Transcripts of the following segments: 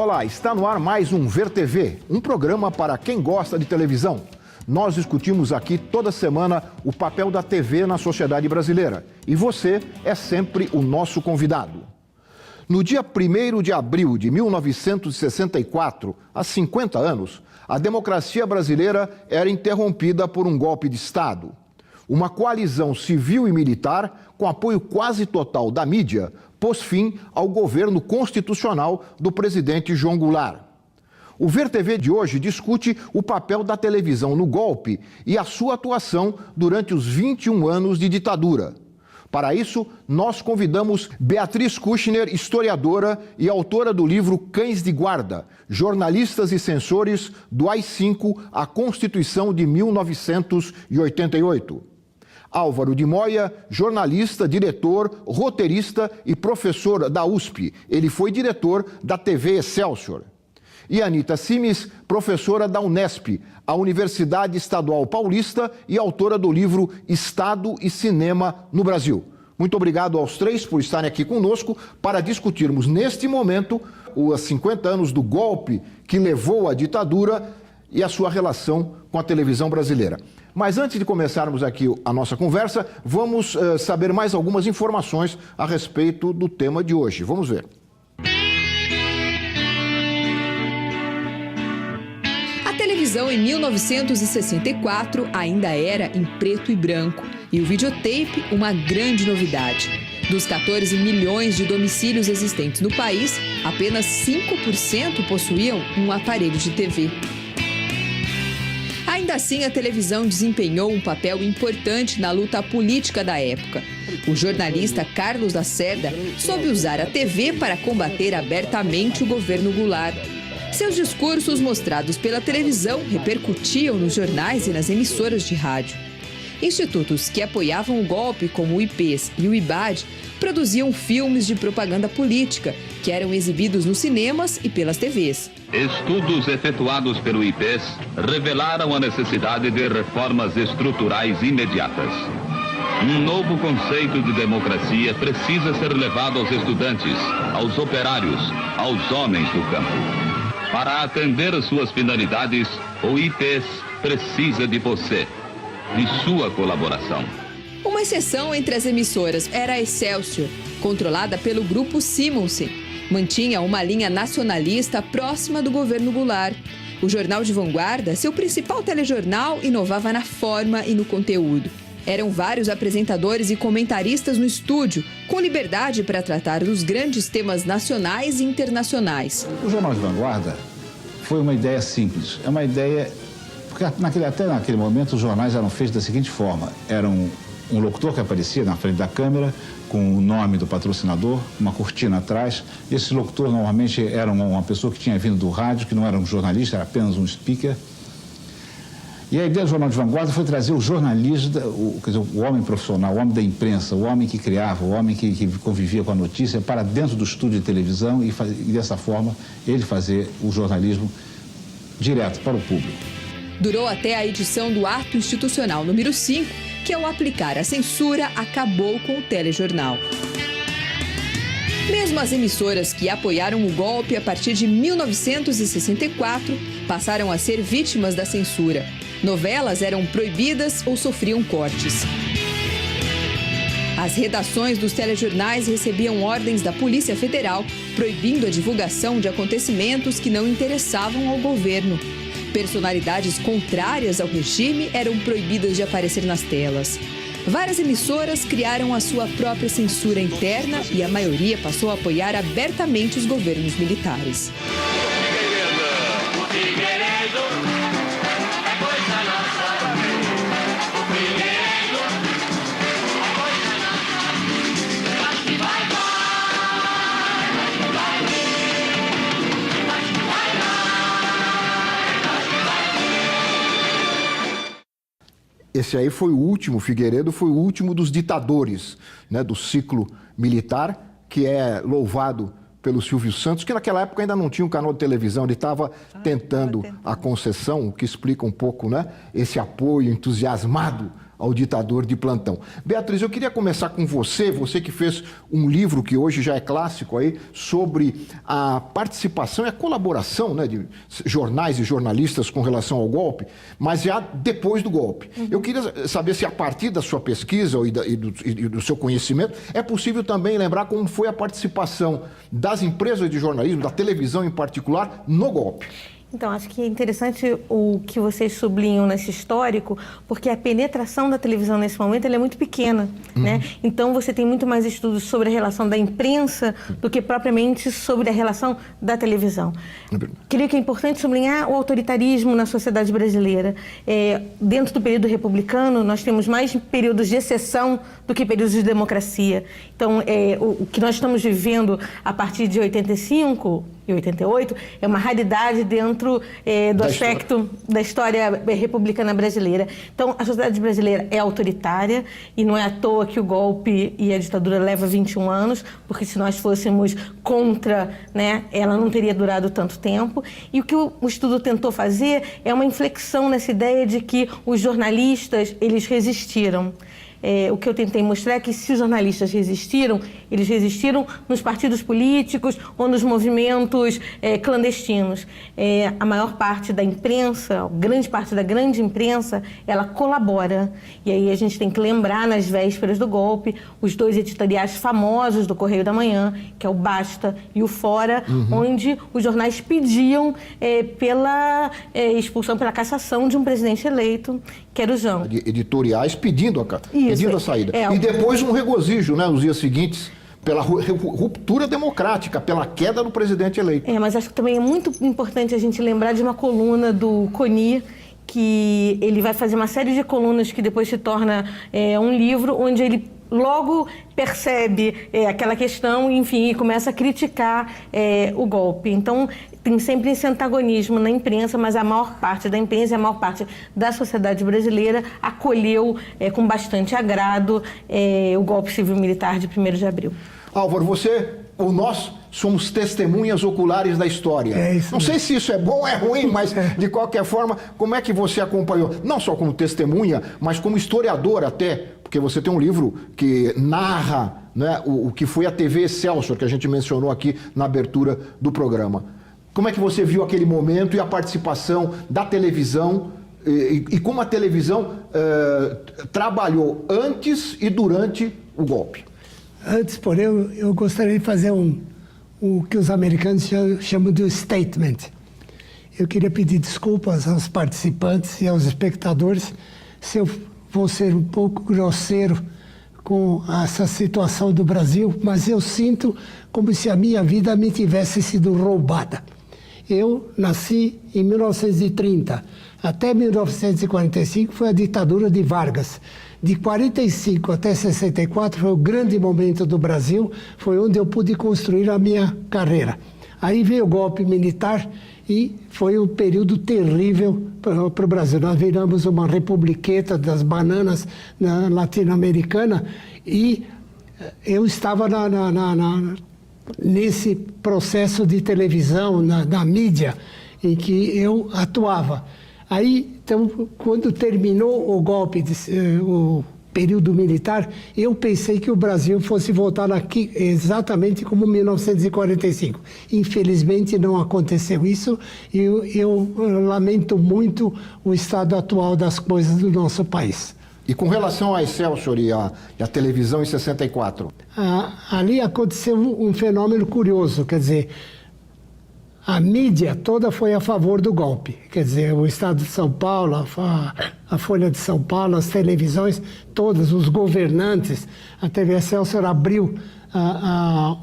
Olá, está no ar mais um Ver TV, um programa para quem gosta de televisão. Nós discutimos aqui toda semana o papel da TV na sociedade brasileira e você é sempre o nosso convidado. No dia 1º de abril de 1964, há 50 anos, a democracia brasileira era interrompida por um golpe de Estado. Uma coalizão civil e militar, com apoio quase total da mídia, pôs fim ao governo constitucional do presidente João Goulart. O Ver TV de hoje discute o papel da televisão no golpe e a sua atuação durante os 21 anos de ditadura. Para isso, nós convidamos Beatriz Kushner, historiadora e autora do livro Cães de Guarda, Jornalistas e Censores do AI-5 à Constituição de 1988. Álvaro de Moya, jornalista, diretor, roteirista e professor da USP. Ele foi diretor da TV Excelsior. E Anita Simes, professora da Unesp, a Universidade Estadual Paulista e autora do livro Estado e Cinema no Brasil. Muito obrigado aos três por estarem aqui conosco para discutirmos neste momento os 50 anos do golpe que levou à ditadura e a sua relação com a televisão brasileira. Mas antes de começarmos aqui a nossa conversa, vamos saber mais algumas informações a respeito do tema de hoje. Vamos ver. A televisão em 1964 ainda era em preto e branco e o videotape uma grande novidade. Dos 14 milhões de domicílios existentes no país, apenas 5% possuíam um aparelho de TV. Ainda assim, a televisão desempenhou um papel importante na luta política da época. O jornalista Carlos Lacerda soube usar a TV para combater abertamente o governo Goulart. Seus discursos mostrados pela televisão repercutiam nos jornais e nas emissoras de rádio. Institutos que apoiavam o golpe, como o IPES e o IBAD, produziam filmes de propaganda política, que eram exibidos nos cinemas e pelas TVs. Estudos efetuados pelo IPES revelaram a necessidade de reformas estruturais imediatas. Um novo conceito de democracia precisa ser levado aos estudantes, aos operários, aos homens do campo. Para atender às suas finalidades, o IPES precisa de você, de sua colaboração. Uma exceção entre as emissoras era a Excelsior, controlada pelo grupo Simonsen. Mantinha uma linha nacionalista próxima do governo Goulart. O Jornal de Vanguarda, seu principal telejornal, inovava na forma e no conteúdo. Eram vários apresentadores e comentaristas no estúdio, com liberdade para tratar dos grandes temas nacionais e internacionais. O Jornal de Vanguarda foi uma ideia simples. É uma ideia... Porque até naquele momento os jornais eram feitos da seguinte forma. Era um locutor que aparecia na frente da câmera, com o nome do patrocinador, uma cortina atrás. Esse locutor normalmente era uma pessoa que tinha vindo do rádio, que não era um jornalista, era apenas um speaker. E a ideia do Jornal de Vanguarda foi trazer o jornalista, quer dizer, o homem profissional, o homem da imprensa, o homem que criava, o homem que convivia com a notícia para dentro do estúdio de televisão e dessa forma ele fazer o jornalismo direto para o público. Durou até a edição do Ato Institucional número 5, que ao aplicar a censura acabou com o telejornal. Mesmo as emissoras que apoiaram o golpe a partir de 1964 passaram a ser vítimas da censura. Novelas eram proibidas ou sofriam cortes. As redações dos telejornais recebiam ordens da Polícia Federal proibindo a divulgação de acontecimentos que não interessavam ao governo. Personalidades contrárias ao regime eram proibidas de aparecer nas telas. Várias emissoras criaram a sua própria censura interna e a maioria passou a apoiar abertamente os governos militares. Esse aí foi o último, Figueiredo foi o último dos ditadores, né, do ciclo militar, que é louvado pelo Silvio Santos, que naquela época ainda não tinha um canal de televisão, ele estava tentando a concessão, o que explica um pouco, né, esse apoio entusiasmado ao ditador de plantão. Beatriz, eu queria começar com você que fez um livro que hoje já é clássico aí, sobre a participação e a colaboração, né, de jornais e jornalistas com relação ao golpe, mas já depois do golpe. Eu queria saber se a partir da sua pesquisa e do seu conhecimento é possível também lembrar como foi a participação das empresas de jornalismo, da televisão em particular, no golpe. Então, acho que é interessante o que vocês sublinham nesse histórico, porque a penetração da televisão nesse momento ela é muito pequena, né? Então, você tem muito mais estudos sobre a relação da imprensa do que propriamente sobre a relação da televisão. Creio que é importante sublinhar o autoritarismo na sociedade brasileira. Dentro do período republicano, nós temos mais períodos de exceção do que períodos de democracia. Então, o que nós estamos vivendo a partir de 85 e 88 é uma raridade dentro do aspecto da história republicana brasileira. Então, a sociedade brasileira é autoritária e não é à toa que o golpe e a ditadura leva 21 anos, porque se nós fôssemos contra, né, ela não teria durado tanto tempo. E o que o estudo tentou fazer é uma inflexão nessa ideia de que os jornalistas, eles resistiram. O que eu tentei mostrar é que se os jornalistas resistiram, eles resistiram nos partidos políticos ou nos movimentos clandestinos. A maior parte da imprensa, grande parte da grande imprensa, ela colabora. E aí a gente tem que lembrar, nas vésperas do golpe, os dois editoriais famosos do Correio da Manhã, que é o Basta e o Fora, onde os jornais pediam pela expulsão, pela cassação de um presidente eleito, que era o Jão. Editoriais pedindo a saída. E depois um regozijo, né, nos dias seguintes, pela ruptura democrática, pela queda do presidente eleito. Mas acho que também é muito importante a gente lembrar de uma coluna do Coni, que ele vai fazer uma série de colunas que depois se torna um livro, onde ele logo percebe aquela questão, enfim, e começa a criticar o golpe. Então, tem sempre esse antagonismo na imprensa, mas a maior parte da imprensa e a maior parte da sociedade brasileira acolheu com bastante agrado o golpe civil-militar de 1º de abril. Álvaro, você ou nós somos testemunhas oculares da história. Não sei se isso é bom ou é ruim, mas de qualquer forma, como é que você acompanhou? Não só como testemunha, mas como historiador até, porque você tem um livro que narra, né, o que foi a TV Excelsior, que a gente mencionou aqui na abertura do programa. Como é que você viu aquele momento e a participação da televisão e como a televisão trabalhou antes e durante o golpe? Antes, porém, eu gostaria de fazer o que os americanos chamam de statement. Eu queria pedir desculpas aos participantes e aos espectadores se eu vou ser um pouco grosseiro com essa situação do Brasil, mas eu sinto como se a minha vida me tivesse sido roubada. Eu nasci em 1930. Até 1945 foi a ditadura de Vargas. De 45 até 64 foi o grande momento do Brasil, foi onde eu pude construir a minha carreira. Aí veio o golpe militar e foi um período terrível para o Brasil. Nós viramos uma republiqueta das bananas latino-americana e eu estava nesse processo de televisão, na mídia, em que eu atuava. Aí, então, quando terminou o golpe, o período militar, eu pensei que o Brasil fosse voltar aqui exatamente como 1945. Infelizmente, não aconteceu isso e eu lamento muito o estado atual das coisas do nosso país. E com relação à Excelsior e à televisão em 64? Ali aconteceu um fenômeno curioso, quer dizer, a mídia toda foi a favor do golpe. Quer dizer, o Estado de São Paulo, a Folha de São Paulo, as televisões, todas, os governantes. A TV Excelsior abriu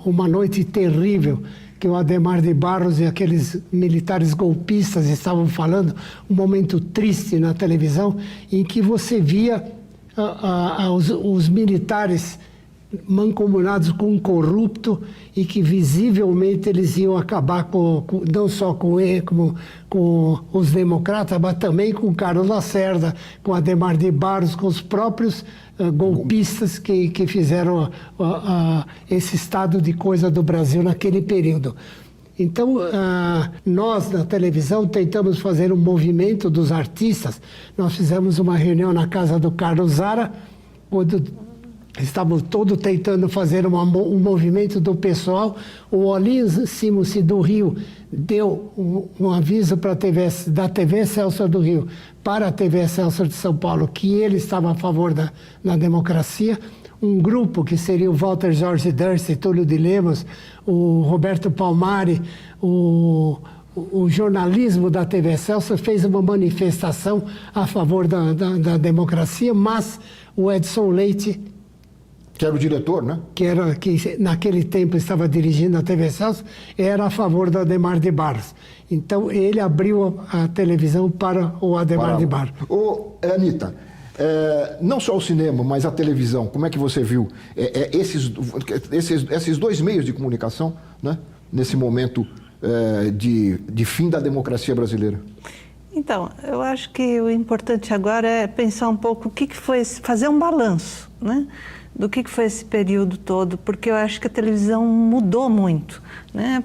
uma noite terrível, que o Adhemar de Barros e aqueles militares golpistas estavam falando, um momento triste na televisão, em que você via os militares mancomunados com um corrupto e que visivelmente eles iam acabar não só com ele, como com os democratas, mas também com Carlos Lacerda, com Adhemar de Barros, com os próprios golpistas que fizeram esse estado de coisa do Brasil naquele período. Então, nós, na televisão, tentamos fazer um movimento dos artistas. Nós fizemos uma reunião na casa do Carlos Zara, quando estávamos todos tentando fazer um movimento do pessoal. O Olinho Simonsi do Rio deu um aviso para da TV Excelsior do Rio para a TV Excelsior de São Paulo, que ele estava a favor da democracia. Um grupo que seria o Walter Jorge Durst, Túlio de Lemos, o Roberto Palmari, o jornalismo da TV Excelsior fez uma manifestação a favor da democracia, mas o Edson Leite, Que era o diretor, né? que naquele tempo estava dirigindo a TV Excelsior, era a favor do Adhemar de Barros. Então ele abriu a televisão para o Adhemar de Barros. Ô, Anitta, não só o cinema, mas a televisão, como é que você viu esses dois meios de comunicação, né, nesse momento de fim da democracia brasileira? Então, eu acho que o importante agora é pensar um pouco o que foi, fazer um balanço, né, do que foi esse período todo, porque eu acho que a televisão mudou muito, né?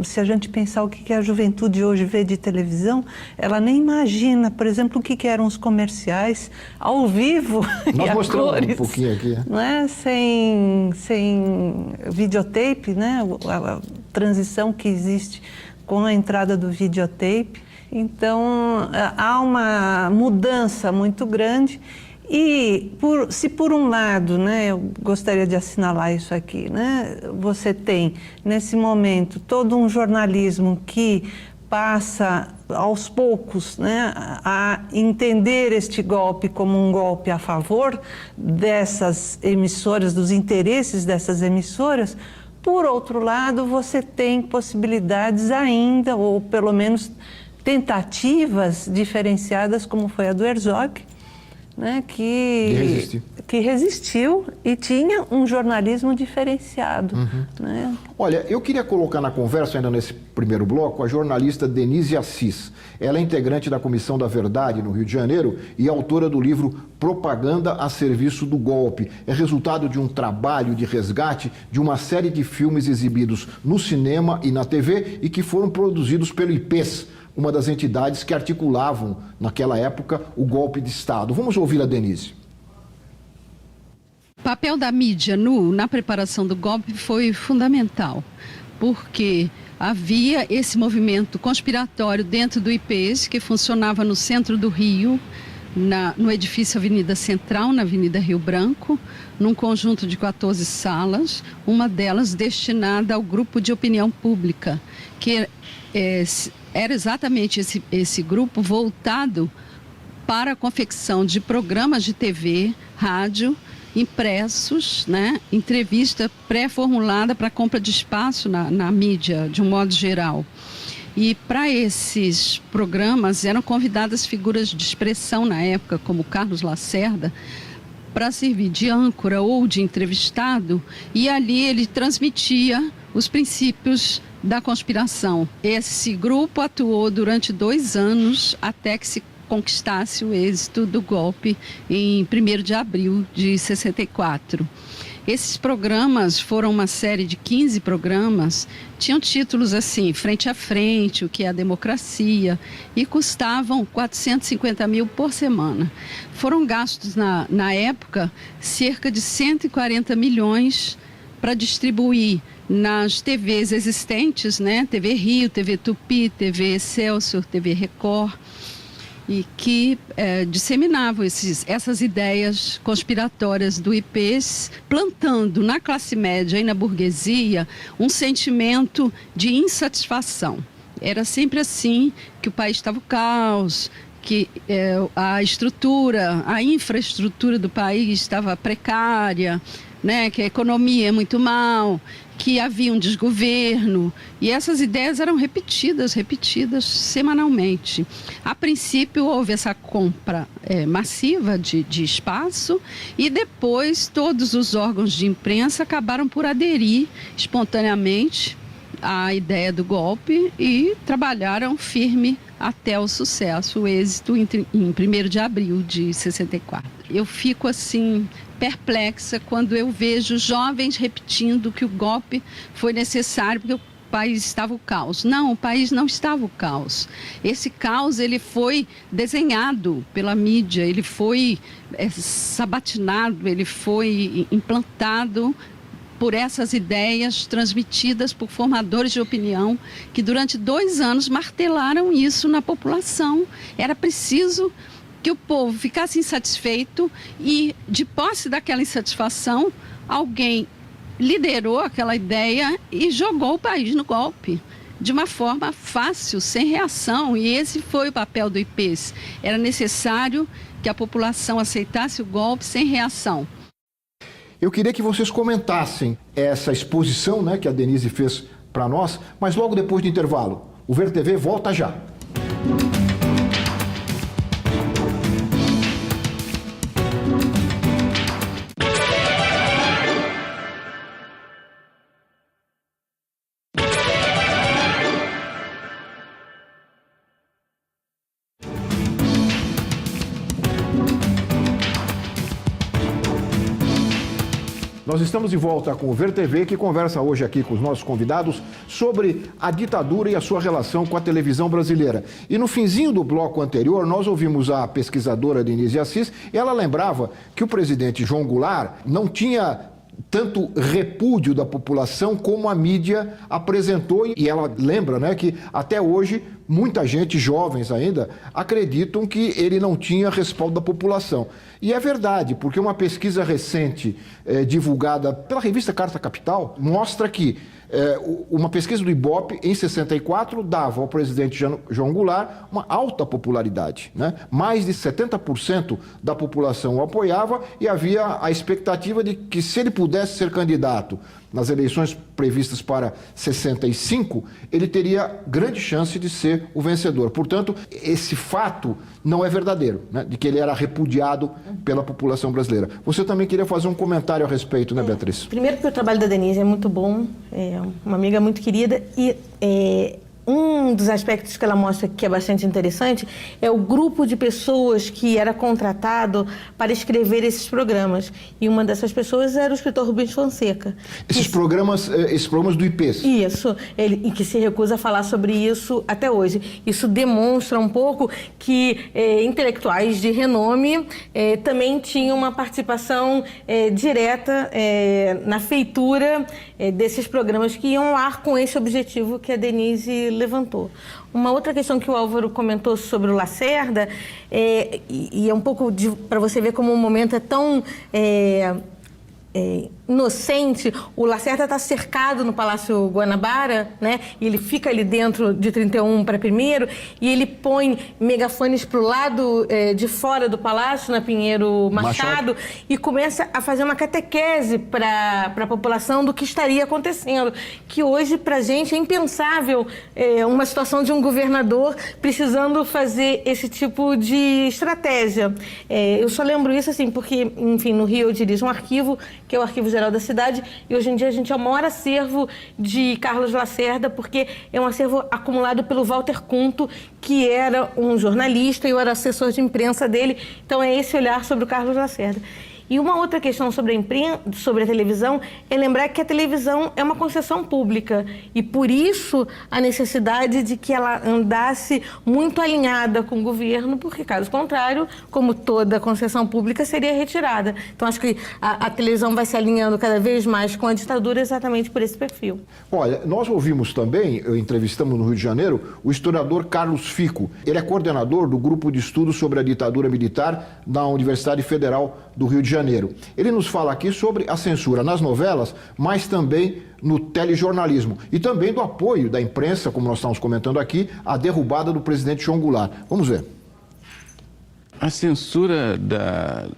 Se a gente pensar o que a juventude hoje vê de televisão, ela nem imagina, por exemplo, o que eram os comerciais ao vivo. Nós mostramos cores, um pouquinho aqui. Não é? Sem videotape, né? A transição que existe com a entrada do videotape. Então, há uma mudança muito grande. E se por um lado, né, eu gostaria de assinalar isso aqui, né, você tem nesse momento todo um jornalismo que passa aos poucos, né, a entender este golpe como um golpe a favor dessas emissoras, dos interesses dessas emissoras. Por outro lado, você tem possibilidades ainda, ou pelo menos tentativas diferenciadas, como foi a do Herzog, né, que resistiu e tinha um jornalismo diferenciado. Né? Olha, eu queria colocar na conversa, ainda nesse primeiro bloco, a jornalista Denise Assis. Ela é integrante da Comissão da Verdade no Rio de Janeiro e autora do livro Propaganda a Serviço do Golpe. É resultado de um trabalho de resgate de uma série de filmes exibidos no cinema e na TV e que foram produzidos pelo IPES, uma das entidades que articulavam, naquela época, o golpe de Estado. Vamos ouvir a Denise. O papel da mídia na preparação do golpe foi fundamental, porque havia esse movimento conspiratório dentro do IPES, que funcionava no centro do Rio, no edifício Avenida Central, na Avenida Rio Branco, num conjunto de 14 salas, uma delas destinada ao grupo de opinião pública, que era exatamente esse grupo voltado para a confecção de programas de TV, rádio, impressos, né? Entrevista pré-formulada para compra de espaço na mídia, de um modo geral. E para esses programas eram convidadas figuras de expressão na época, como Carlos Lacerda, para servir de âncora ou de entrevistado, e ali ele transmitia os princípios da conspiração. Esse grupo atuou durante 2 anos até que se conquistasse o êxito do golpe em 1º de abril de 64. Esses programas foram uma série de 15 programas, tinham títulos assim, Frente a Frente, o que é a democracia, e custavam 450 mil por semana. Foram gastos na época cerca de 140 milhões para distribuir nas TVs existentes, né? TV Rio, TV Tupi, TV Excelsior, TV Record, e que disseminavam essas ideias conspiratórias do IPES, plantando na classe média e na burguesia um sentimento de insatisfação. Era sempre assim, que o país estava o caos, que a infraestrutura do país estava precária, né, que a economia é muito mal, que havia um desgoverno, e essas ideias eram repetidas semanalmente. A princípio houve essa compra massiva de espaço, e depois todos os órgãos de imprensa acabaram por aderir espontaneamente à ideia do golpe e trabalharam firme até o sucesso, o êxito em 1º de abril de 64. Eu fico assim perplexa quando eu vejo jovens repetindo que o golpe foi necessário, porque país estava o caos. Não, o país não estava o caos. Esse caos, ele foi desenhado pela mídia, ele foi sabatinado, ele foi implantado por essas ideias transmitidas por formadores de opinião que durante 2 anos martelaram isso na população. Era preciso que o povo ficasse insatisfeito e, de posse daquela insatisfação, alguém liderou aquela ideia e jogou o país no golpe, de uma forma fácil, sem reação. E esse foi o papel do IPES. Era necessário que a população aceitasse o golpe sem reação. Eu queria que vocês comentassem essa exposição, né, que a Denise fez para nós, mas logo depois do intervalo. O Ver TV volta já. Nós estamos de volta com o Ver TV, que conversa hoje aqui com os nossos convidados sobre a ditadura e a sua relação com a televisão brasileira. E no finzinho do bloco anterior, nós ouvimos a pesquisadora Denise Assis, e ela lembrava que o presidente João Goulart não tinha tanto repúdio da população como a mídia apresentou, e ela lembra, né, que até hoje muita gente, jovens ainda, acreditam que ele não tinha respaldo da população. E é verdade, porque uma pesquisa recente divulgada pela revista Carta Capital mostra que uma pesquisa do Ibope, em 64, dava ao presidente João Goulart uma alta popularidade, né? Mais de 70% da população o apoiava e havia a expectativa de que, se ele pudesse ser candidato nas eleições previstas para 65, ele teria grande chance de ser o vencedor. Portanto, esse fato não é verdadeiro, né? De que ele era repudiado pela população brasileira. Você também queria fazer um comentário a respeito, né, Beatriz? Primeiro, porque o trabalho da Denise é muito bom, é uma amiga muito querida, e um dos aspectos que ela mostra que é bastante interessante é o grupo de pessoas que era contratado para escrever esses programas. E uma dessas pessoas era o escritor Rubens Fonseca. Esses programas do IPES. Isso, e que se recusa a falar sobre isso até hoje. Isso demonstra um pouco que intelectuais de renome também tinham uma participação direta na feitura desses programas que iam ao ar com esse objetivo que a Denise levantou. Uma outra questão que o Álvaro comentou sobre o Lacerda, e é um pouco para você ver como o momento é tão inocente. O Lacerda está cercado no Palácio Guanabara, né? E ele fica ali dentro de 31 para 1º, e ele põe megafones para o lado de fora do palácio, na Pinheiro Machado, e começa a fazer uma catequese para a população do que estaria acontecendo, que hoje para a gente é impensável uma situação de um governador precisando fazer esse tipo de estratégia. Eu só lembro isso assim porque, enfim, no Rio eu dirijo um arquivo, que é o Arquivo Geral da Cidade, e hoje em dia a gente é o maior acervo de Carlos Lacerda, porque é um acervo acumulado pelo Walter Cunto, que era um jornalista e eu era assessor de imprensa dele. Então é esse olhar sobre o Carlos Lacerda. E uma outra questão sobre a televisão é lembrar que a televisão é uma concessão pública e, por isso, a necessidade de que ela andasse muito alinhada com o governo, porque, caso contrário, como toda concessão pública, seria retirada. Então, acho que a televisão vai se alinhando cada vez mais com a ditadura exatamente por esse perfil. Olha, nós ouvimos também, entrevistamos no Rio de Janeiro, o historiador Carlos Fico. Ele é coordenador do Grupo de Estudos sobre a Ditadura Militar da Universidade Federal do Rio de Janeiro. Ele nos fala aqui sobre a censura nas novelas, mas também no telejornalismo e também do apoio da imprensa, como nós estamos comentando aqui, à derrubada do presidente João Goulart. Vamos ver. A censura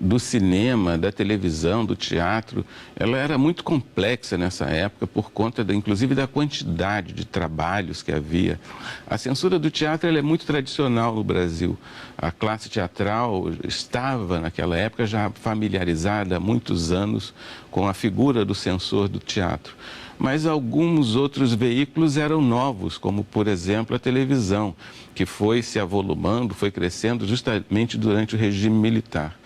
do cinema, da televisão, do teatro, ela era muito complexa nessa época por conta, inclusive, da quantidade de trabalhos que havia. A censura do teatro ela é muito tradicional no Brasil. A classe teatral estava, naquela época, já familiarizada há muitos anos com a figura do censor do teatro. Mas alguns outros veículos eram novos, como, por exemplo, a televisão, que foi se avolumando, foi crescendo justamente durante o regime militar.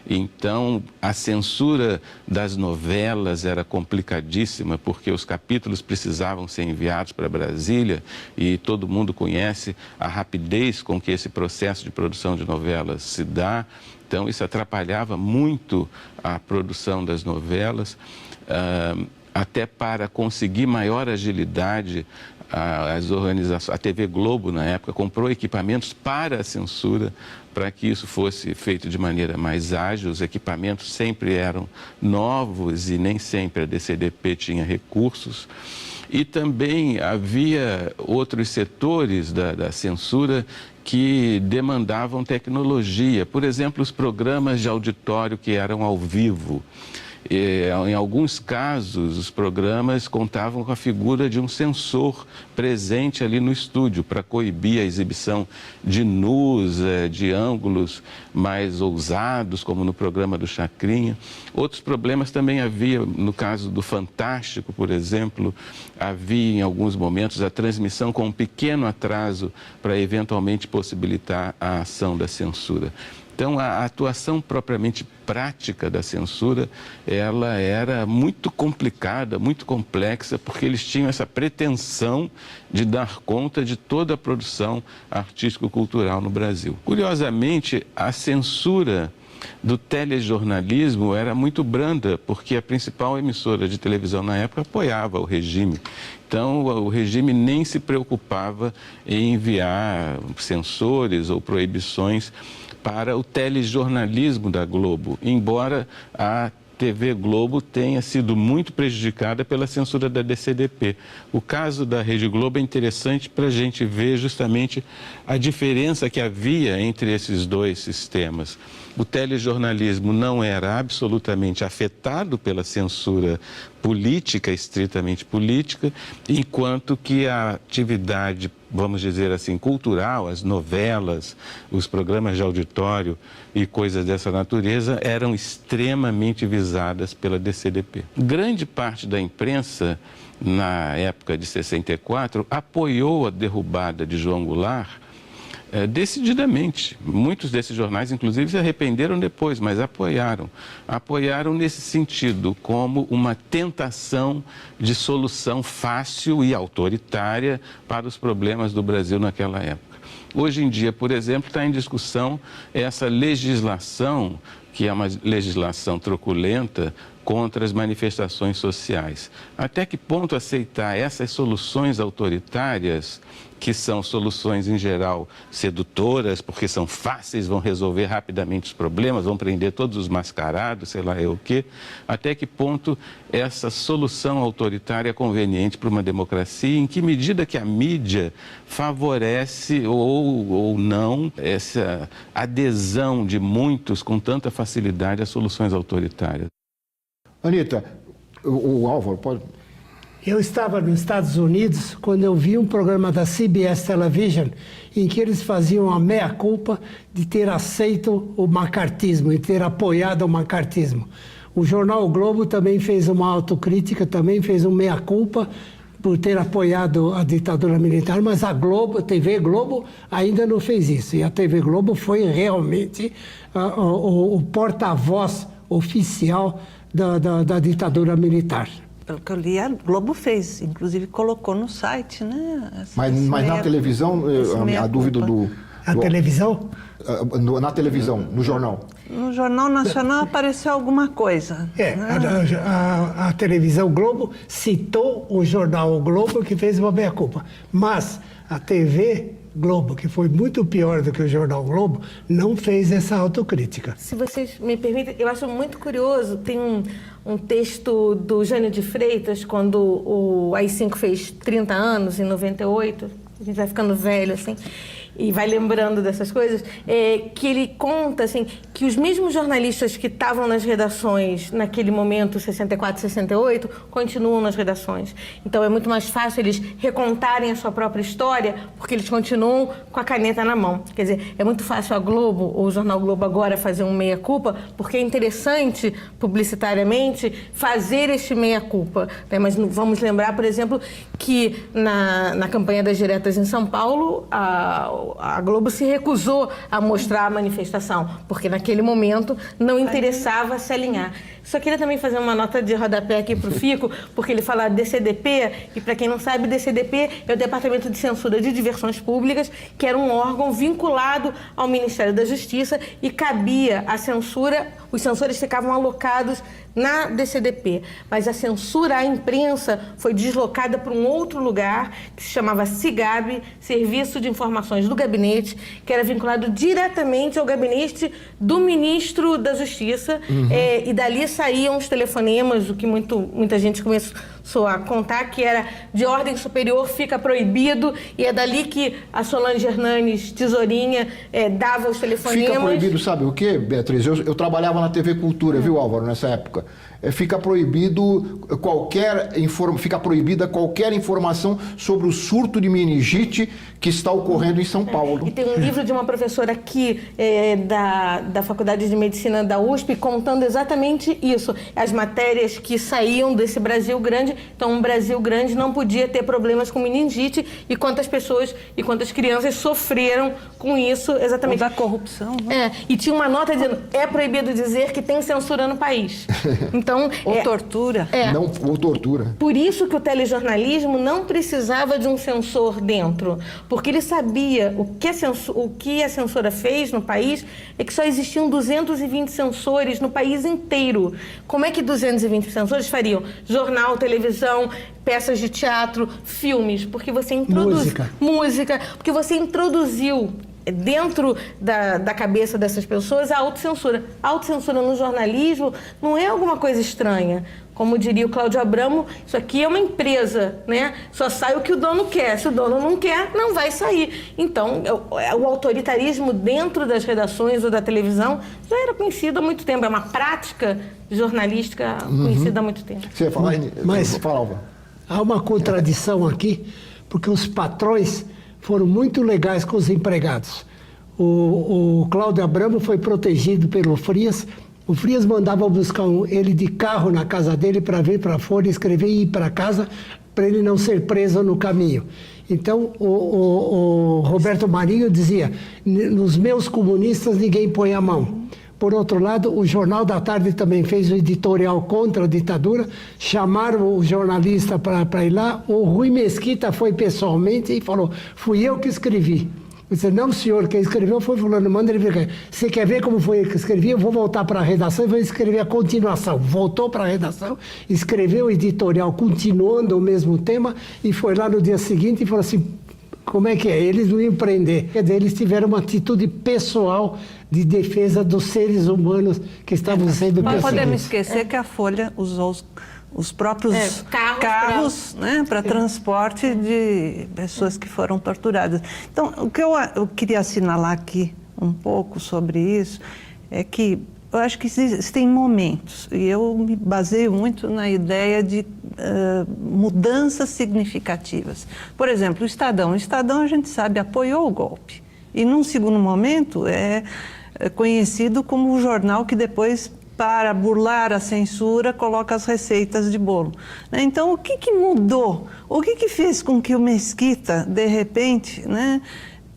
Então, a censura das novelas era complicadíssima, porque os capítulos precisavam ser enviados para Brasília e todo mundo conhece a rapidez com que esse processo de produção de novelas se dá. Então, isso atrapalhava muito a produção das novelas, até para conseguir maior agilidade. As organizações, a TV Globo, na época, comprou equipamentos para a censura, para que isso fosse feito de maneira mais ágil. Os equipamentos sempre eram novos e nem sempre a DCDP tinha recursos. E também havia outros setores da censura que demandavam tecnologia. Por exemplo, os programas de auditório que eram ao vivo. Em alguns casos, os programas contavam com a figura de um censor presente ali no estúdio para coibir a exibição de nus, de ângulos mais ousados, como no programa do Chacrinha. Outros problemas também havia, no caso do Fantástico, por exemplo, havia em alguns momentos a transmissão com um pequeno atraso para eventualmente possibilitar a ação da censura. Então, a atuação propriamente prática da censura, ela era muito complicada, muito complexa, porque eles tinham essa pretensão de dar conta de toda a produção artístico-cultural no Brasil. Curiosamente, a censura do telejornalismo era muito branda, porque a principal emissora de televisão na época apoiava o regime. Então, o regime nem se preocupava em enviar censores ou proibições para o telejornalismo da Globo, embora a TV Globo tenha sido muito prejudicada pela censura da DCDP. O caso da Rede Globo é interessante para a gente ver justamente a diferença que havia entre esses dois sistemas. O telejornalismo não era absolutamente afetado pela censura política, estritamente política, enquanto que a atividade, vamos dizer assim, cultural, as novelas, os programas de auditório e coisas dessa natureza eram extremamente visadas pela DCDP. Grande parte da imprensa, na época de 64, apoiou a derrubada de João Goulart decididamente. Muitos desses jornais, inclusive, se arrependeram depois, mas apoiaram. Apoiaram nesse sentido, como uma tentação de solução fácil e autoritária para os problemas do Brasil naquela época. Hoje em dia, por exemplo, está em discussão essa legislação, que é uma legislação truculenta, contra as manifestações sociais. Até que ponto aceitar essas soluções autoritárias, que são soluções em geral sedutoras, porque são fáceis, vão resolver rapidamente os problemas, vão prender todos os mascarados, sei lá o quê, até que ponto essa solução autoritária é conveniente para uma democracia, em que medida que a mídia favorece ou não essa adesão de muitos com tanta facilidade a soluções autoritárias. Anitta, o Álvaro pode... Eu estava nos Estados Unidos quando eu vi um programa da CBS Television em que eles faziam a meia-culpa de ter aceito o macartismo e ter apoiado o macartismo. O jornal o Globo também fez uma autocrítica, também fez um meia-culpa por ter apoiado a ditadura militar, mas a Globo, a TV Globo ainda não fez isso. E a TV Globo foi realmente o porta-voz oficial da ditadura militar. Pelo que eu li, a Globo fez, inclusive colocou no site, né? Mas na televisão, a dúvida do... A televisão? Na televisão, no jornal. No Jornal Nacional apareceu alguma coisa. A televisão Globo citou o jornal O Globo, que fez uma meia-culpa. Mas a TV Globo, que foi muito pior do que o jornal Globo, não fez essa autocrítica. Se vocês me permitem, eu acho muito curioso, tem um texto do Jânio de Freitas, quando o AI-5 fez 30 anos, em 98, a gente vai ficando velho, assim, e vai lembrando dessas coisas, que ele conta assim, que os mesmos jornalistas que estavam nas redações naquele momento, 64, 68, continuam nas redações. Então é muito mais fácil eles recontarem a sua própria história, porque eles continuam com a caneta na mão. Quer dizer, é muito fácil a Globo, ou o Jornal Globo agora, fazer um meia-culpa, porque é interessante, publicitariamente, fazer este meia-culpa. Né? Mas vamos lembrar, por exemplo, que na campanha das diretas em São Paulo, a Globo se recusou a mostrar a manifestação, porque naquele momento não interessava se alinhar. Só queria também fazer uma nota de rodapé aqui para o Fico, porque ele fala DCDP, e para quem não sabe, DCDP é o Departamento de Censura de Diversões Públicas, que era um órgão vinculado ao Ministério da Justiça e cabia a censura, os censores ficavam alocados na DCDP, mas a censura à imprensa foi deslocada para um outro lugar que se chamava CIGAB, Serviço de Informações do Gabinete, que era vinculado diretamente ao gabinete do Ministro da Justiça, e dali saíam os telefonemas, o que muita gente começou a contar, que era de ordem superior, fica proibido, e é dali que a Solange Hernanes, tesourinha, dava os telefonemas. Fica proibido, sabe o quê, Beatriz? Eu trabalhava na TV Cultura, viu, Álvaro, nessa época. Fica proibida qualquer informação sobre o surto de meningite que está ocorrendo em São Paulo. E tem um livro de uma professora aqui da Faculdade de Medicina da USP contando exatamente isso. As matérias que saíam desse Brasil grande. Então, um Brasil grande não podia ter problemas com meningite, e quantas pessoas e quantas crianças sofreram com isso exatamente. Ou da corrupção, né? E tinha uma nota dizendo, é proibido dizer que tem censura no país. Então, ou tortura. Ou tortura. Por isso que o telejornalismo não precisava de um censor dentro, porque ele sabia o que a censura fez no país é que só existiam 220 censores no país inteiro. Como é que 220 censores fariam? Jornal, televisão, peças de teatro, filmes, porque você música, porque você introduziu dentro da cabeça dessas pessoas a autocensura. A autocensura no jornalismo não é alguma coisa estranha. Como diria o Cláudio Abramo, isso aqui é uma empresa, né? Só sai o que o dono quer. Se o dono não quer, não vai sair. Então, o autoritarismo dentro das redações ou da televisão já era conhecido há muito tempo. É uma prática jornalística conhecida há muito tempo. Você ia falar? Mas há uma contradição aqui, porque os patrões foram muito legais com os empregados. O Cláudio Abramo foi protegido pelo Frias. O Frias mandava buscar ele de carro na casa dele para vir para fora, escrever e ir para casa, para ele não ser preso no caminho. Então, o Roberto Marinho dizia, nos meus comunistas ninguém põe a mão. Por outro lado, o Jornal da Tarde também fez um editorial contra a ditadura, chamaram o jornalista para ir lá, o Rui Mesquita foi pessoalmente e falou, fui eu que escrevi. Eu disse, não, senhor, quem escreveu foi fulano, manda ele ver. Você quer ver como foi que escrevi? Eu vou voltar para a redação e vou escrever a continuação. Voltou para a redação, escreveu o editorial continuando o mesmo tema e foi lá no dia seguinte e falou assim, como é que é? Eles não iam prender. Quer dizer, eles tiveram uma atitude pessoal de defesa dos seres humanos que estavam sendo perseguidos. Não podemos esquecer que a Folha usou os próprios carros para transporte de pessoas que foram torturadas. Então, o que eu queria assinalar aqui um pouco sobre isso é que eu acho que existem momentos, e eu me baseio muito na ideia de mudanças significativas. Por exemplo, o Estadão. O Estadão, a gente sabe, apoiou o golpe. E, num segundo momento, é conhecido como o jornal que depois, para burlar a censura, coloca as receitas de bolo. Então, o que mudou? O que fez com que o Mesquita, de repente,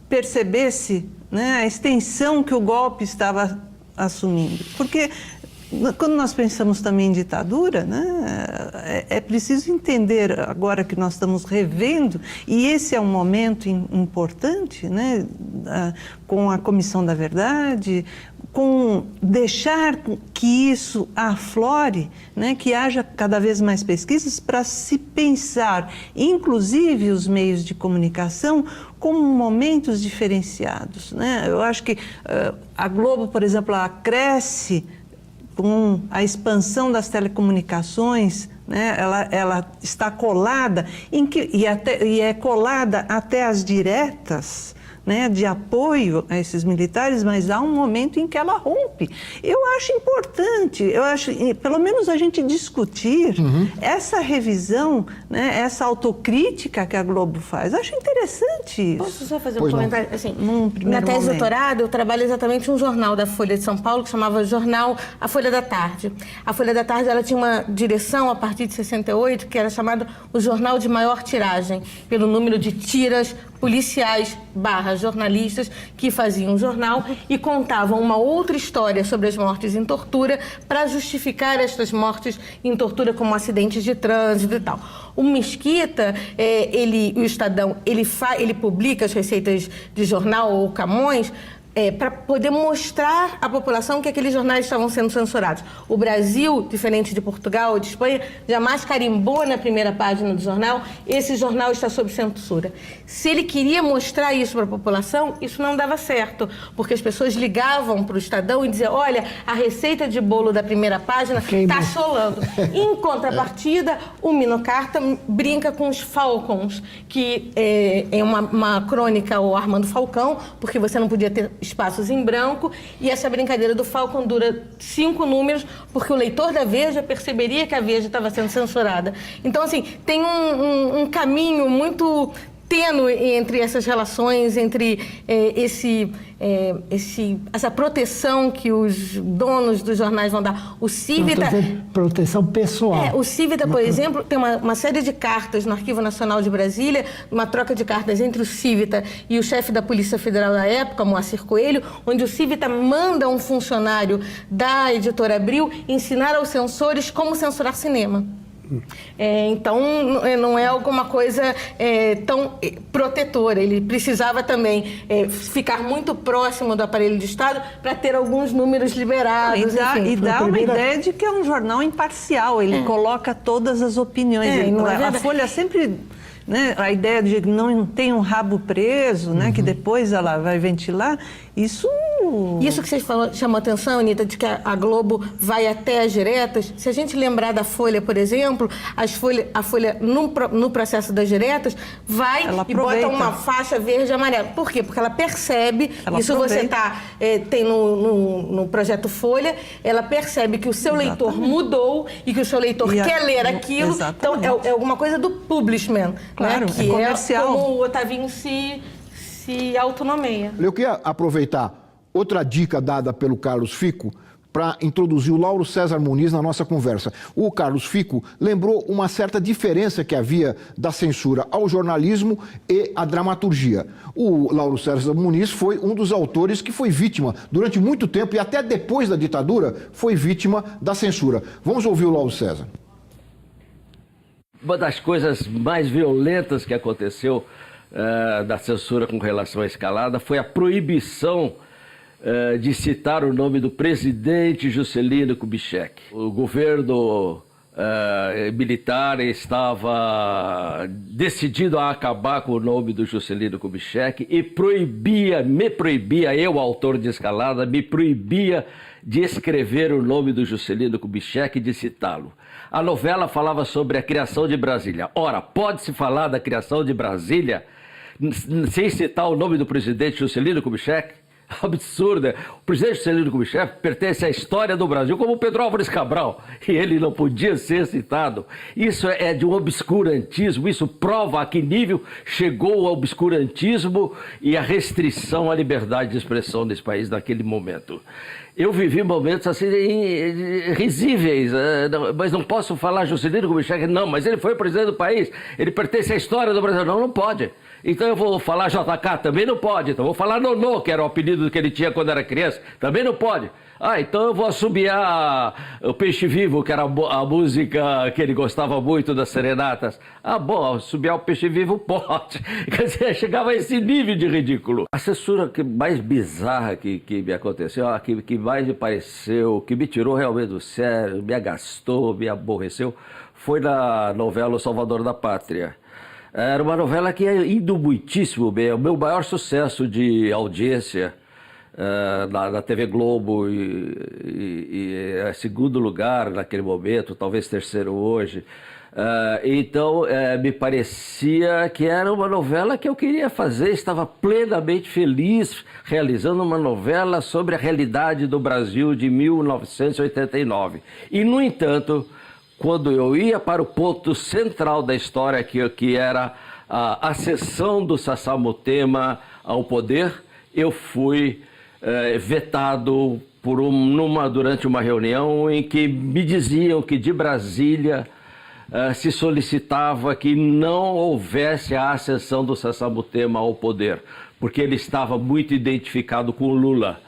percebesse a extensão que o golpe estava assumindo? Porque quando nós pensamos também em ditadura, é preciso entender, agora que nós estamos revendo, e esse é um momento importante, com a Comissão da Verdade, com deixar que isso aflore, que haja cada vez mais pesquisas para se pensar, inclusive os meios de comunicação, como momentos diferenciados. Eu acho que a Globo, por exemplo, ela cresce com a expansão das telecomunicações, ela está colada, e é colada até as diretas, de apoio a esses militares, mas há um momento em que ela rompe. Eu acho importante, pelo menos a gente discutir essa revisão, essa autocrítica que a Globo faz. Eu acho interessante isso. Posso só fazer um comentário? Assim, na tese de doutorado, eu trabalho exatamente um jornal da Folha de São Paulo, que chamava Jornal A Folha da Tarde. A Folha da Tarde, ela tinha uma direção, a partir de 68, que era chamada o jornal de maior tiragem, pelo número de tiras policiais / jornalistas que faziam um jornal e contavam uma outra história sobre as mortes em tortura para justificar estas mortes em tortura como acidentes de trânsito e tal. O Mesquita, o Estadão, ele publica as receitas de jornal ou Camões para poder mostrar à população que aqueles jornais estavam sendo censurados. O Brasil, diferente de Portugal ou de Espanha, jamais carimbou na primeira página do jornal: esse jornal está sob censura. Se ele queria mostrar isso para a população, isso não dava certo, porque as pessoas ligavam para o Estadão e diziam: olha, a receita de bolo da primeira página está assolando. Em contrapartida, o Mino Carta brinca com os Falcons, que é uma crônica ao Armando Falcão, porque você não podia ter espaços em branco, e essa brincadeira do Falcon dura 5 números, porque o leitor da Veja perceberia que a Veja estava sendo censurada. Então, assim, tem um caminho muito tênue entre essas relações, entre essa proteção que os donos dos jornais vão dar. O Cívita... Proteção pessoal. O Cívita, por exemplo, tem uma série de cartas no Arquivo Nacional de Brasília, uma troca de cartas entre o Cívita e o chefe da Polícia Federal da época, Moacir Coelho, onde o Cívita manda um funcionário da Editora Abril ensinar aos censores como censurar cinema. Então, não é alguma coisa tão protetora. Ele precisava também ficar muito próximo do aparelho de Estado para ter alguns números liberados. E dá uma ideia de que é um jornal imparcial. Ele coloca todas as opiniões. A Folha sempre... Né, a ideia de que não tem um rabo preso, né, que depois ela vai ventilar, isso que você falou chamou atenção, Anitta, de que a Globo vai até as diretas. Se a gente lembrar da Folha, por exemplo, a Folha, no processo das diretas, vai e bota uma faixa verde e amarela. Por quê? Porque ela percebe, você tem no projeto Folha, ela percebe que o seu leitor mudou e que o seu leitor quer ler aquilo. Exatamente. Então, é alguma coisa do publishment. Claro, que comercial. Como o Otavinho se autonomeia. Eu queria aproveitar outra dica dada pelo Carlos Fico para introduzir o Lauro César Muniz na nossa conversa. O Carlos Fico lembrou uma certa diferença que havia da censura ao jornalismo e à dramaturgia. O Lauro César Muniz foi um dos autores que foi vítima durante muito tempo e até depois da ditadura foi vítima da censura. Vamos ouvir o Lauro César. Uma das coisas mais violentas que aconteceu da censura com relação à escalada foi a proibição de citar o nome do presidente Juscelino Kubitschek. O governo militar estava decidido a acabar com o nome do Juscelino Kubitschek e me proibia, eu, autor de escalada, me proibia de escrever o nome do Juscelino Kubitschek e de citá-lo. A novela falava sobre a criação de Brasília. Ora, pode-se falar da criação de Brasília sem citar o nome do presidente Juscelino Kubitschek? Absurda. O presidente Juscelino Kubitschek pertence à história do Brasil como Pedro Álvares Cabral e ele não podia ser citado. Isso é de um obscurantismo, isso prova a que nível chegou o obscurantismo e a restrição à liberdade de expressão nesse país naquele momento. Eu vivi momentos assim risíveis, mas não posso falar Juscelino Kubitschek, não, mas ele foi presidente do país, ele pertence à história do Brasil, não pode. Então eu vou falar JK, também não pode, então vou falar Nonô, que era o apelido que ele tinha quando era criança, também não pode. Então eu vou assobiar o Peixe Vivo, que era a música que ele gostava muito das serenatas. Bom, assobiar o Peixe Vivo pode. Quer dizer, chegava a esse nível de ridículo. A censura mais bizarra que me aconteceu, que mais me pareceu, que me tirou realmente do sério, me agastou, me aborreceu, foi na novela O Salvador da Pátria. Era uma novela que ia indo muitíssimo bem, o meu maior sucesso de audiência na TV Globo e segundo lugar naquele momento, talvez terceiro hoje. Então, me parecia que era uma novela que eu queria fazer, estava plenamente feliz realizando uma novela sobre a realidade do Brasil de 1989. E, no entanto, quando eu ia para o ponto central da história, que era a ascensão do Sassá Motema ao poder, eu fui vetado durante uma reunião em que me diziam que de Brasília se solicitava que não houvesse a ascensão do Sassá Motema ao poder, porque ele estava muito identificado com o Lula.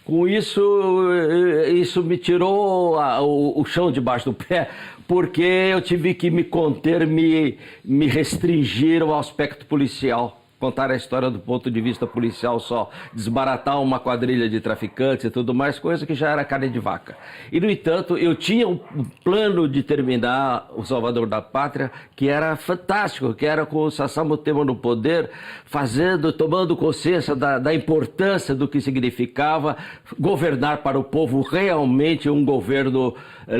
Com isso me tirou o chão debaixo do pé, porque eu tive que me conter, me restringir ao aspecto policial. Contar a história do ponto de vista policial só, desbaratar uma quadrilha de traficantes e tudo mais, coisa que já era carne de vaca. E, no entanto, eu tinha um plano de terminar o Salvador da Pátria, que era fantástico, que era com o Sassá Mutema no poder, tomando consciência da importância do que significava governar para o povo, realmente um governo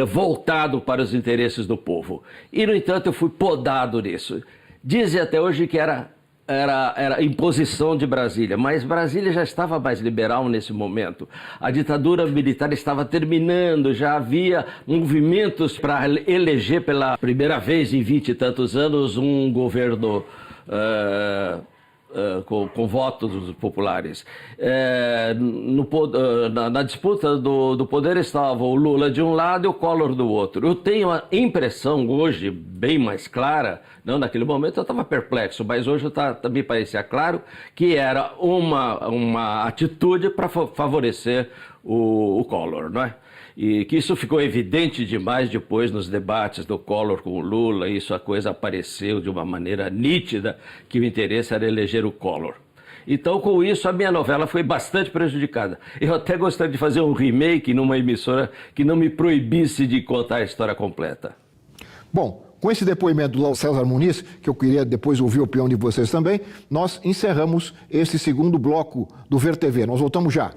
voltado para os interesses do povo. E, no entanto, eu fui podado nisso. Dizem até hoje que era imposição de Brasília, mas Brasília já estava mais liberal nesse momento. A ditadura militar estava terminando, já havia movimentos para eleger pela primeira vez em 20 e tantos anos um governo com votos populares. Na disputa do poder estava o Lula de um lado e o Collor do outro. Eu tenho a impressão hoje, bem mais clara, não naquele momento eu estava perplexo, mas hoje também parecia claro que era uma atitude para favorecer o Collor, não é? E que isso ficou evidente demais depois nos debates do Collor com o Lula, isso a coisa apareceu de uma maneira nítida que o interesse era eleger o Collor. Então, com isso, a minha novela foi bastante prejudicada. Eu até gostaria de fazer um remake numa emissora que não me proibisse de contar a história completa. Bom, com esse depoimento do César Muniz, que eu queria depois ouvir a opinião de vocês também, nós encerramos esse segundo bloco do Ver TV. Nós voltamos já.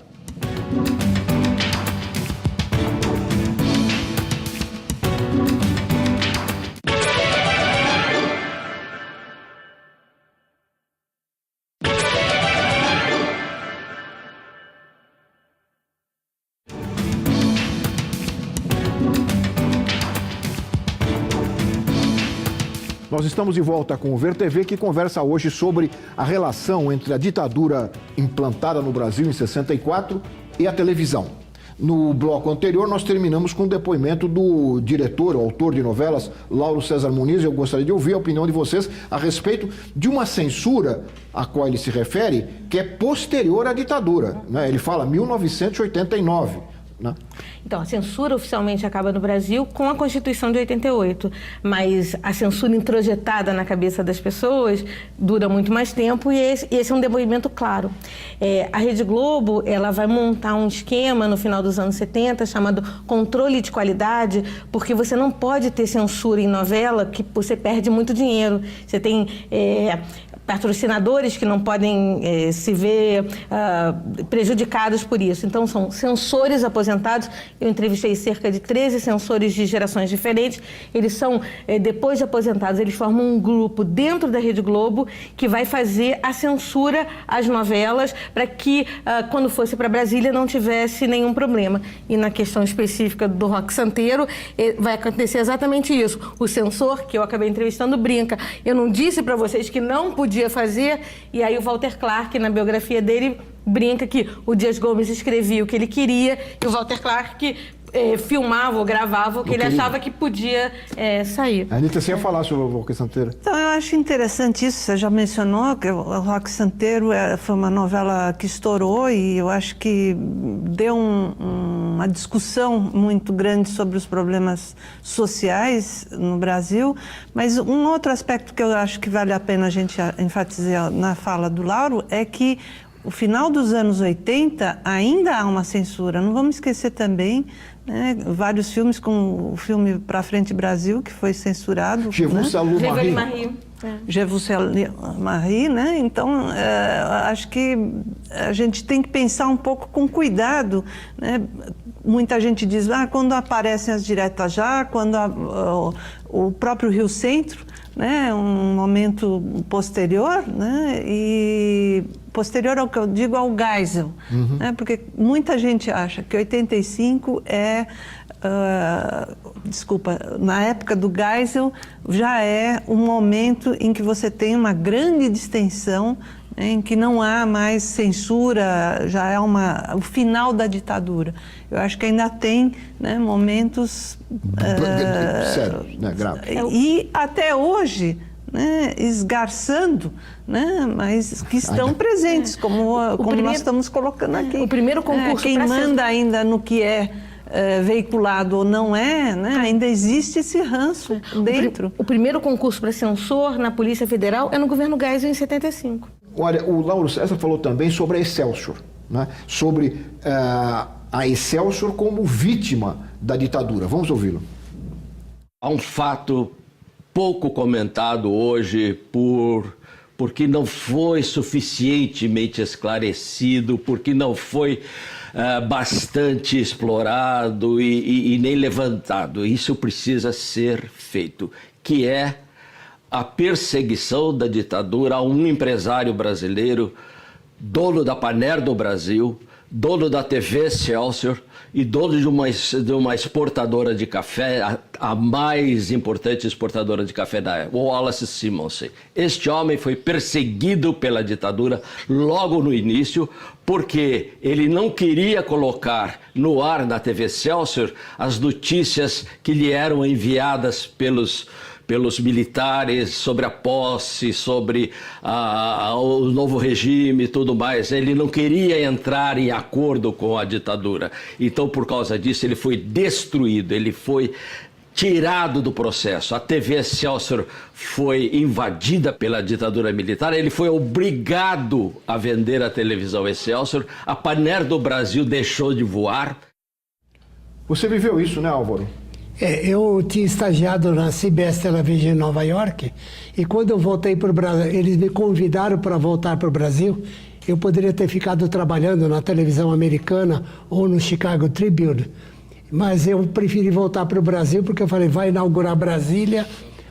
Nós estamos de volta com o Ver TV, que conversa hoje sobre a relação entre a ditadura implantada no Brasil em 64 e a televisão. No bloco anterior, nós terminamos com o depoimento do diretor, autor de novelas, Lauro César Muniz. Eu gostaria de ouvir a opinião de vocês a respeito de uma censura a qual ele se refere, que é posterior à ditadura, né? Ele fala 1989. Né? Então, a censura oficialmente acaba no Brasil com a Constituição de 88, mas a censura introjetada na cabeça das pessoas dura muito mais tempo e esse é um depoimento claro. A Rede Globo, ela vai montar um esquema no final dos anos 70 chamado controle de qualidade, porque você não pode ter censura em novela que você perde muito dinheiro. Você tem patrocinadores que não podem se ver prejudicados por isso. Então, são censores aposentados. Eu entrevistei cerca de 13 censores de gerações diferentes. Eles são, depois de aposentados, eles formam um grupo dentro da Rede Globo que vai fazer a censura às novelas para que, quando fosse para Brasília, não tivesse nenhum problema. E na questão específica do Roque Santeiro, vai acontecer exatamente isso. O censor, que eu acabei entrevistando, brinca. Eu não disse para vocês que não podia fazer, e aí o Walter Clark, na biografia dele, brinca que o Dias Gomes escrevia o que ele queria e o Walter Clark filmava ou gravava o que ele achava que podia sair. A Anitta, você ia falar sobre o Roque Santeiro? Então, eu acho interessante isso. Você já mencionou que o Roque Santeiro foi uma novela que estourou e eu acho que deu uma discussão muito grande sobre os problemas sociais no Brasil. Mas um outro aspecto que eu acho que vale a pena a gente enfatizar na fala do Lauro é que o final dos anos 80 ainda há uma censura. Não vamos esquecer também, né, vários filmes, como o filme Pra Frente Brasil, que foi censurado. Je vous salue Marie. Je vous salue Marie, né? Então, acho que a gente tem que pensar um pouco com cuidado, né? Muita gente diz, quando aparecem as diretas já, quando o próprio Rio Centro, né, um momento posterior, né, e posterior ao que eu digo ao Geisel, né, porque muita gente acha que 85 na época do Geisel já é um momento em que você tem uma grande distensão, né, em que não há mais censura, já é o final da ditadura. Eu acho que ainda tem, né, momentos sérios, né, graves. E até hoje, né, esgarçando, né, mas que estão presentes, como nós estamos colocando aqui. O primeiro concurso quem pra manda ainda no que é veiculado ou não é, né, ainda existe esse ranço dentro. O primeiro concurso para censor na Polícia Federal é no governo Geisel em 75. Olha, o Lauro César falou também sobre a Excelsior, né? Sobre a Excelsior como vítima da ditadura. Vamos ouvi-lo. Há um fato pouco comentado hoje porque não foi suficientemente esclarecido, porque não foi bastante explorado e nem levantado. Isso precisa ser feito, que é a perseguição da ditadura a um empresário brasileiro, dono da Panair do Brasil, dono da TV Excelsior e dono de uma exportadora de café, a mais importante exportadora de café da época, Wallace Simonsen. Este homem foi perseguido pela ditadura logo no início, porque ele não queria colocar no ar na TV Excelsior as notícias que lhe eram enviadas pelos militares sobre a posse, sobre o novo regime e tudo mais. Ele não queria entrar em acordo com a ditadura. Então, por causa disso, ele foi destruído, ele foi tirado do processo. A TV Excelsior foi invadida pela ditadura militar, ele foi obrigado a vender a televisão Excelsior, a Panair do Brasil deixou de voar. Você viveu isso, né, Álvaro? Eu tinha estagiado na CBS Television em Nova York e quando eu voltei para o Brasil, eles me convidaram para voltar para o Brasil. Eu poderia ter ficado trabalhando na televisão americana ou no Chicago Tribune, mas eu preferi voltar para o Brasil porque eu falei, vai inaugurar Brasília,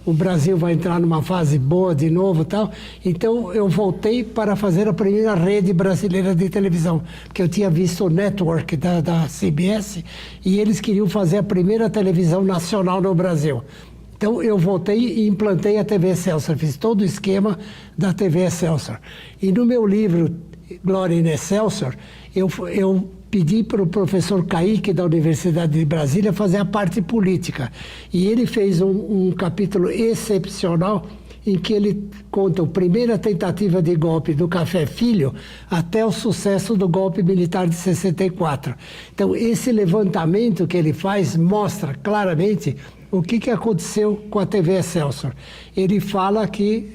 o Brasil vai entrar numa fase boa de novo e tal. Então eu voltei para fazer a primeira rede brasileira de televisão, porque eu tinha visto o network da CBS e eles queriam fazer a primeira televisão nacional no Brasil. Então eu voltei e implantei a TV Excelsior, fiz todo o esquema da TV Excelsior. E no meu livro Glória in Excelsior, eu pedi para o professor Kaique da Universidade de Brasília fazer a parte política. E ele fez um capítulo excepcional em que ele conta a primeira tentativa de golpe do Café Filho até o sucesso do golpe militar de 64. Então, esse levantamento que ele faz mostra claramente o que aconteceu com a TV Excelsior. Ele fala que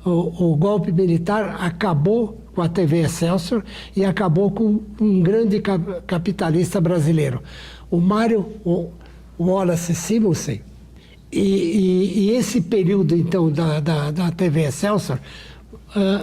o golpe militar acabou com a TV Excelsior e acabou com um grande capitalista brasileiro, o Mário Wallace Simonsen. E esse período, então, da TV Excelsior...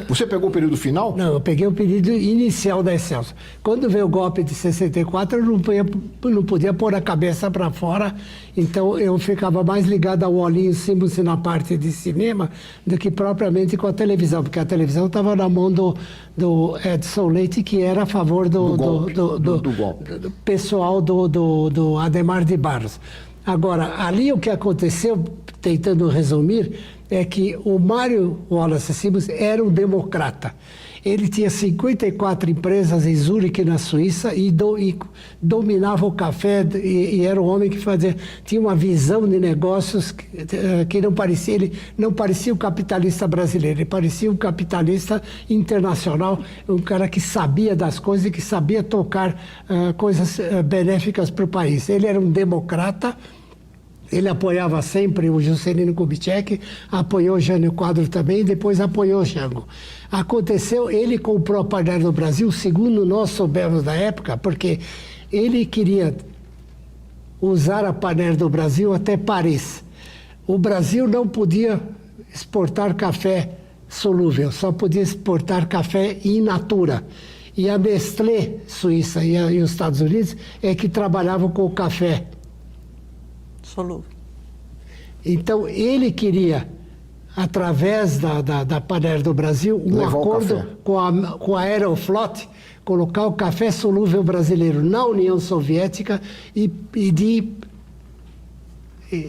Você pegou o período final? Não, eu peguei o período inicial da Excelsior. Quando veio o golpe de 64, eu não podia pôr a cabeça para fora, então eu ficava mais ligado ao Olinho Simonsen na parte de cinema do que propriamente com a televisão, porque a televisão estava na mão do Edson Leite, que era a favor do pessoal do Adhemar de Barros. Agora, ali o que aconteceu, tentando resumir, é que o Mário Wallace Simonsen era um democrata. Ele tinha 54 empresas em Zurique, na Suíça, e dominava o café, e era um homem que tinha uma visão de negócios que não parecia, ele não parecia um capitalista brasileiro, ele parecia um capitalista internacional, um cara que sabia das coisas e que sabia tocar coisas benéficas para o país. Ele era um democrata. Ele apoiava sempre o Juscelino Kubitschek, apoiou o Jânio Quadro também, e depois apoiou o Jango. Aconteceu, ele comprou a Panair do Brasil, segundo nós soubemos da época, porque ele queria usar a Panair do Brasil até Paris. O Brasil não podia exportar café solúvel, só podia exportar café in natura. E a Nestlé, Suíça e os Estados Unidos, é que trabalhavam com o café solúvel. Então, ele queria, através da Panair do Brasil, um acordo com a Aeroflot, colocar o café solúvel brasileiro na União Soviética e de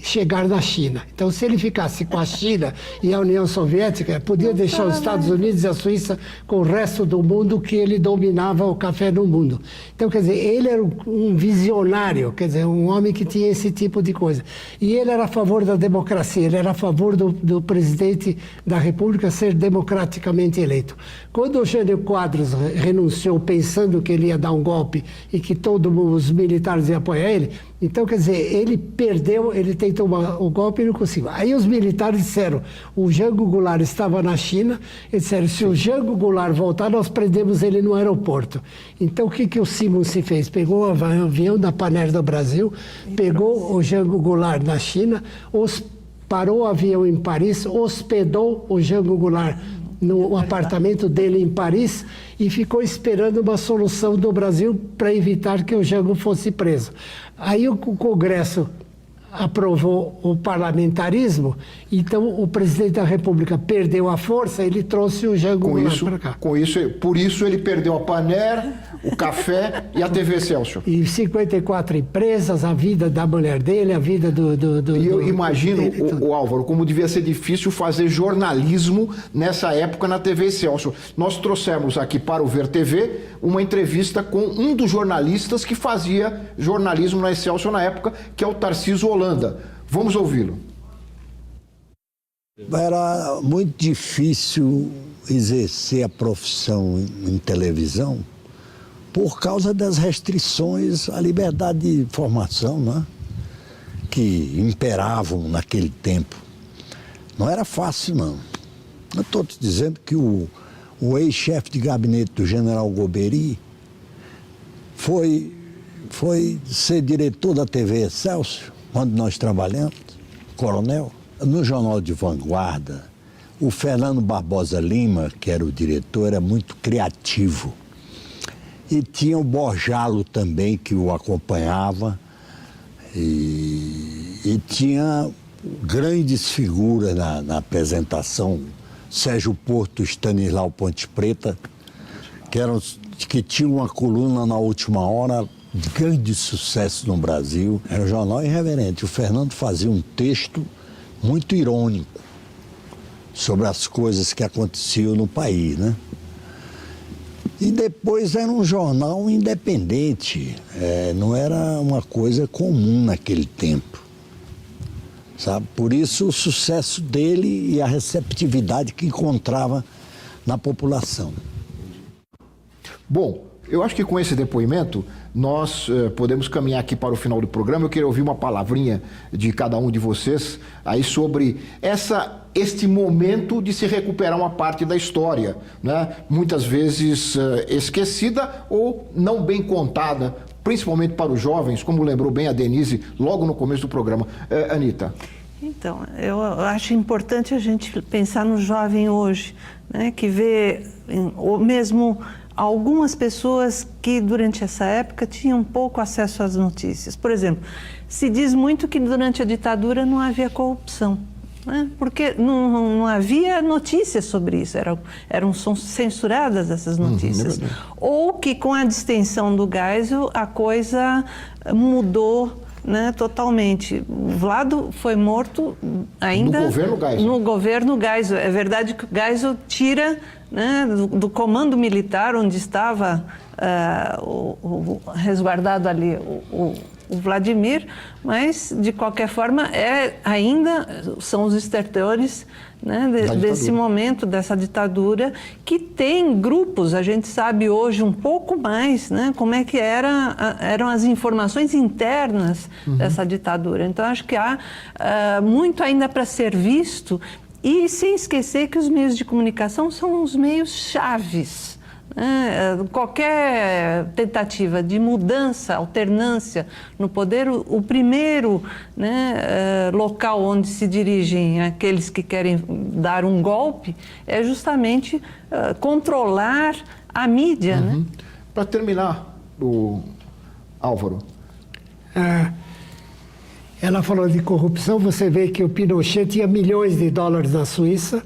chegar na China. Então, se ele ficasse com a China e a União Soviética, podia deixar os Estados Unidos e a Suíça com o resto do mundo, que ele dominava o café no mundo. Então, quer dizer, ele era um visionário, quer dizer, um homem que tinha esse tipo de coisa. E ele era a favor da democracia, ele era a favor do presidente da República ser democraticamente eleito. Quando o Jânio Quadros renunciou pensando que ele ia dar um golpe e que todos os militares iam apoiar ele, então, quer dizer, ele perdeu, ele tentou o golpe e não conseguiu. Aí os militares disseram, o Jango Goulart estava na China, eles disseram, se o Jango Goulart voltar, nós prendemos ele no aeroporto. Então, o que o Simons se fez? Pegou o avião da Pan Air do Brasil, pegou o Jango Goulart na China, parou o avião em Paris, hospedou o Jango Goulart no apartamento dele em Paris e ficou esperando uma solução do Brasil para evitar que o Jango fosse preso. Aí o Congresso aprovou o parlamentarismo, então o presidente da República perdeu a força, ele trouxe o Jango Goulart para cá. Por isso ele perdeu a Pan Air, o café e a TV Excelsior. E 54 empresas, a vida da mulher dele, a vida do E eu imagino, o Álvaro, como devia ser difícil fazer jornalismo nessa época na TV Excelsior. Nós trouxemos aqui para o Ver TV uma entrevista com um dos jornalistas que fazia jornalismo na Excelsior na época, que é o Tarcísio Holanda. Vamos ouvi-lo. Era muito difícil exercer a profissão em televisão por causa das restrições à liberdade de informação, né, que imperavam naquele tempo. Não era fácil, não. Eu estou te dizendo que o ex-chefe de gabinete do general Golbery foi ser diretor da TV Excelsior, quando nós trabalhamos, coronel. No Jornal de Vanguarda, o Fernando Barbosa Lima, que era o diretor, era muito criativo. E tinha o Borjalo também, que o acompanhava. E tinha grandes figuras na apresentação. Sérgio Porto, Stanislau Ponte Preta, que tinham uma coluna na última hora de grande sucesso no Brasil. Era um jornal irreverente. O Fernando fazia um texto muito irônico sobre as coisas que aconteciam no país, né? E depois era um jornal independente, não era uma coisa comum naquele tempo, sabe? Por isso o sucesso dele e a receptividade que encontrava na população. Bom, eu acho que com esse depoimento nós podemos caminhar aqui para o final do programa. Eu queria ouvir uma palavrinha de cada um de vocês aí sobre este momento de se recuperar uma parte da história, né? Muitas vezes esquecida ou não bem contada, principalmente para os jovens, como lembrou bem a Denise logo no começo do programa. Anita. Então, eu acho importante a gente pensar no jovem hoje, né, que vê, ou mesmo algumas pessoas que durante essa época tinham pouco acesso às notícias. Por exemplo, se diz muito que durante a ditadura não havia corrupção, né? Porque não havia notícias sobre isso, eram censuradas essas notícias. Ou que com a distensão do Geisel a coisa mudou, né, totalmente. O Vlado foi morto ainda no governo Geisel. É verdade que o Geisel tira, né, do comando militar onde estava resguardado ali o Vladimir, mas de qualquer forma ainda são os estertores, né, desse momento, dessa ditadura, que tem grupos. A gente sabe hoje um pouco mais, né, como é que eram as informações internas dessa ditadura. Então acho que há muito ainda para ser visto, e sem esquecer que os meios de comunicação são os meios chaves. Qualquer tentativa de mudança, alternância no poder, o primeiro, né, local onde se dirigem aqueles que querem dar um golpe é justamente controlar a mídia. Né? Para terminar, Álvaro. Ela falou de corrupção. Você vê que o Pinochet tinha milhões de dólares na Suíça.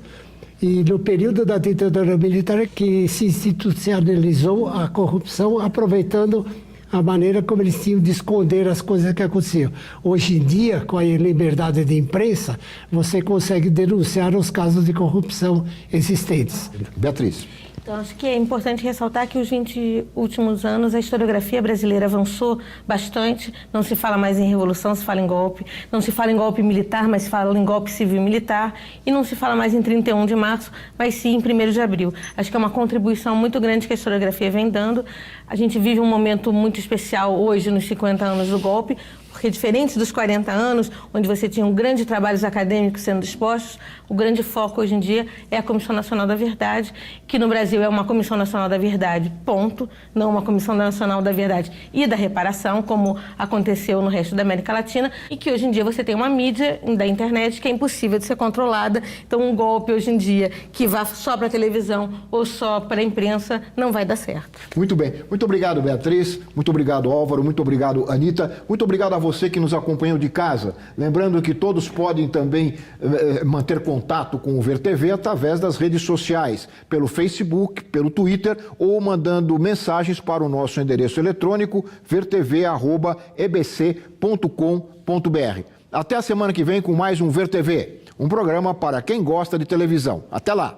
E no período da ditadura militar que se institucionalizou a corrupção, aproveitando a maneira como eles tinham de esconder as coisas que aconteciam. Hoje em dia, com a liberdade de imprensa, você consegue denunciar os casos de corrupção existentes. Beatriz. Então, acho que é importante ressaltar que os 20 últimos anos a historiografia brasileira avançou bastante. Não se fala mais em revolução, se fala em golpe. Não se fala em golpe militar, mas se fala em golpe civil-militar. E não se fala mais em 31 de março, mas sim em 1º de abril. Acho que é uma contribuição muito grande que a historiografia vem dando. A gente vive um momento muito especial hoje, nos 50 anos do golpe, porque diferente dos 40 anos, onde você tinha grandes trabalhos acadêmicos sendo expostos, o grande foco hoje em dia é a Comissão Nacional da Verdade, que no Brasil é uma Comissão Nacional da Verdade, ponto, não uma Comissão Nacional da Verdade e da Reparação, como aconteceu no resto da América Latina, e que hoje em dia você tem uma mídia da internet que é impossível de ser controlada. Então um golpe hoje em dia que vá só para a televisão ou só para a imprensa não vai dar certo. Muito bem. Muito obrigado, Beatriz. Muito obrigado, Álvaro. Muito obrigado, Anita. Muito obrigado a você que nos acompanhou de casa. Lembrando que todos podem também manter contato com o Ver TV através das redes sociais, pelo Facebook, pelo Twitter ou mandando mensagens para o nosso endereço eletrônico vertv@ebc.com.br. Até a semana que vem com mais um Ver TV, um programa para quem gosta de televisão. Até lá!